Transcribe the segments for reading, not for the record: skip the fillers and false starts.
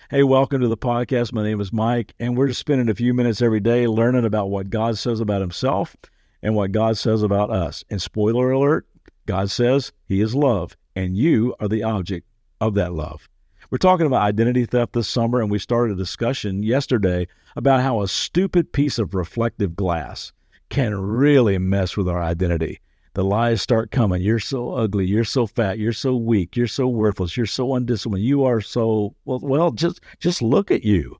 Hey, welcome to the podcast. My name is Mike, and we're just spending a few minutes every day learning about what God says about himself and what God says about us. And spoiler alert, God says he is love, and you are the object of that love. We're talking about identity theft this summer, and we started a discussion yesterday about how a stupid piece of reflective glass can really mess with our identity. The lies start coming. You're so ugly. You're so fat. You're so weak. You're so worthless. You're so undisciplined. You are so, just look at you.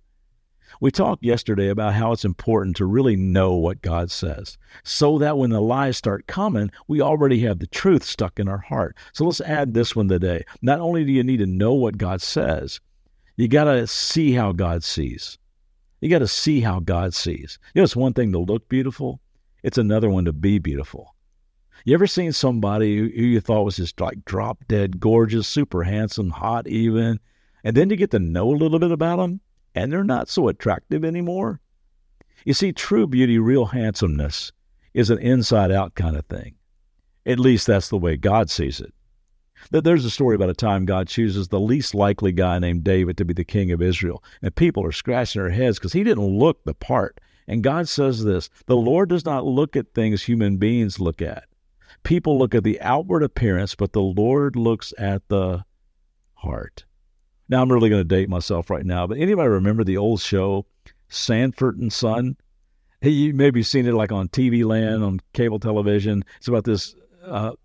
We talked yesterday about how it's important to really know what God says so that when the lies start coming, we already have the truth stuck in our heart. So let's add this one today. Not only do you need to know what God says, you got to see how God sees. You got to see how God sees. You know, it's one thing to look beautiful. It's another one to be beautiful. You ever seen somebody who you thought was just like drop dead gorgeous, super handsome, hot even, and then you get to know a little bit about them, and they're not so attractive anymore? You see, true beauty, real handsomeness, is an inside-out kind of thing. At least that's the way God sees it. There's a story about a time God chooses the least likely guy named David to be the king of Israel, and people are scratching their heads because he didn't look the part. And God says this, the Lord does not look at things human beings look at. People look at the outward appearance, but the Lord looks at the heart. Now, I'm really going to date myself right now, but anybody remember the old show, Sanford and Son? Hey, you maybe seen it like on TV Land, on cable television. It's about this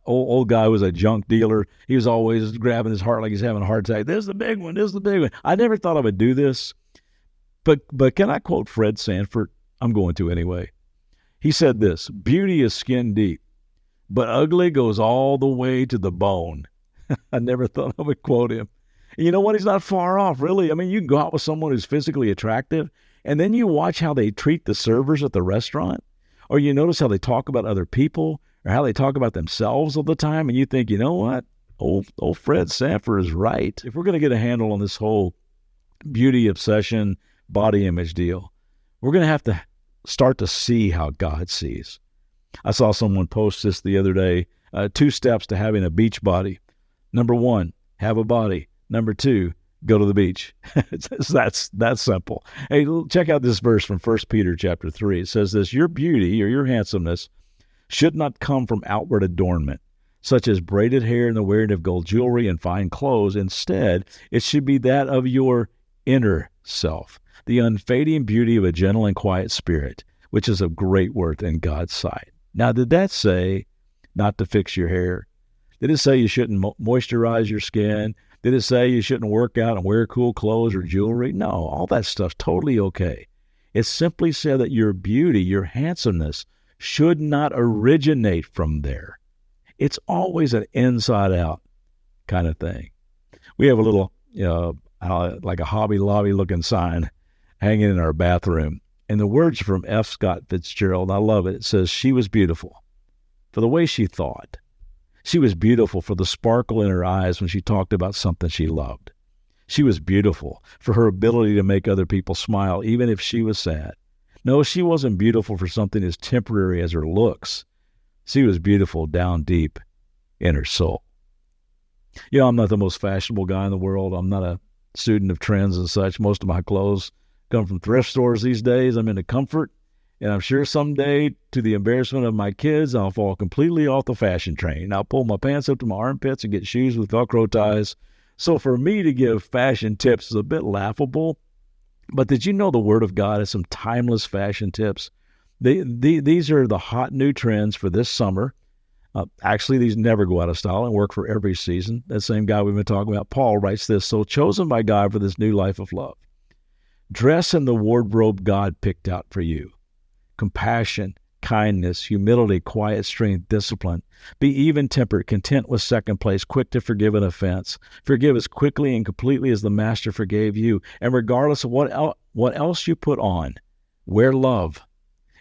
old guy who was a junk dealer. He was always grabbing his heart like he's having a heart attack. This is the big one. This is the big one. I never thought I would do this, but can I quote Fred Sanford? I'm going to anyway. He said this, beauty is skin deep, but ugly goes all the way to the bone. I never thought I would quote him. And you know what? He's not far off, really. I mean, you can go out with someone who's physically attractive, and then you watch how they treat the servers at the restaurant, or you notice how they talk about other people, or how they talk about themselves all the time, and you think, you know what? Old Fred Sanford is right. If we're going to get a handle on this whole beauty obsession, body image deal, we're going to have to start to see how God sees. I saw someone post this the other day, 2 steps to having a beach body. Number 1, have a body. Number 2, go to the beach. That's simple. Hey, check out this verse from 1 Peter chapter 3. It says this, your beauty or your handsomeness should not come from outward adornment, such as braided hair and the wearing of gold jewelry and fine clothes. Instead, it should be that of your inner self, the unfading beauty of a gentle and quiet spirit, which is of great worth in God's sight. Now, did that say not to fix your hair? Did it say you shouldn't moisturize your skin? Did it say you shouldn't work out and wear cool clothes or jewelry? No, all that stuff's totally okay. It simply said that your beauty, your handsomeness, should not originate from there. It's always an inside-out kind of thing. We have a little, like a Hobby Lobby looking sign hanging in our bathroom. And the words from F. Scott Fitzgerald, I love it. It says, she was beautiful for the way she thought. She was beautiful for the sparkle in her eyes when she talked about something she loved. She was beautiful for her ability to make other people smile, even if she was sad. No, she wasn't beautiful for something as temporary as her looks. She was beautiful down deep in her soul. You know, I'm not the most fashionable guy in the world. I'm not a student of trends and such. Most of my clothes come from thrift stores these days. I'm into comfort, and I'm sure someday, to the embarrassment of my kids, I'll fall completely off the fashion train. I'll pull my pants up to my armpits and get shoes with Velcro ties. So for me to give fashion tips is a bit laughable. But did you know the Word of God has some timeless fashion tips? These are the hot new trends for this summer. Actually, these never go out of style and work for every season. That same guy we've been talking about, Paul, writes this, so chosen by God for this new life of love. Dress in the wardrobe God picked out for you. Compassion, kindness, humility, quiet strength, discipline. Be even-tempered, content with second place, quick to forgive an offense. Forgive as quickly and completely as the Master forgave you. And regardless of what else you put on, wear love.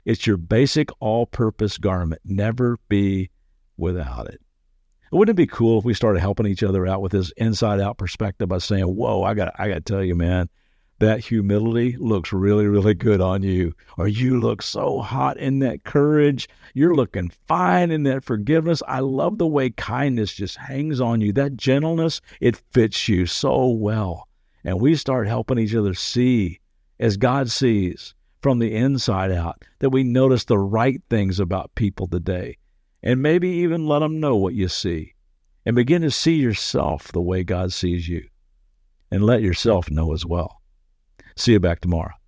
It's your basic all-purpose garment. Never be without it. Wouldn't it be cool if we started helping each other out with this inside-out perspective by saying, whoa, I got to tell you, man, that humility looks really, really good on you. Or you look so hot in that courage. You're looking fine in that forgiveness. I love the way kindness just hangs on you. That gentleness, it fits you so well. and we start helping each other see as God sees from the inside out, that we notice the right things about people today, and maybe even let them know what you see, and begin to see yourself the way God sees you, and let yourself know as well. See you back tomorrow.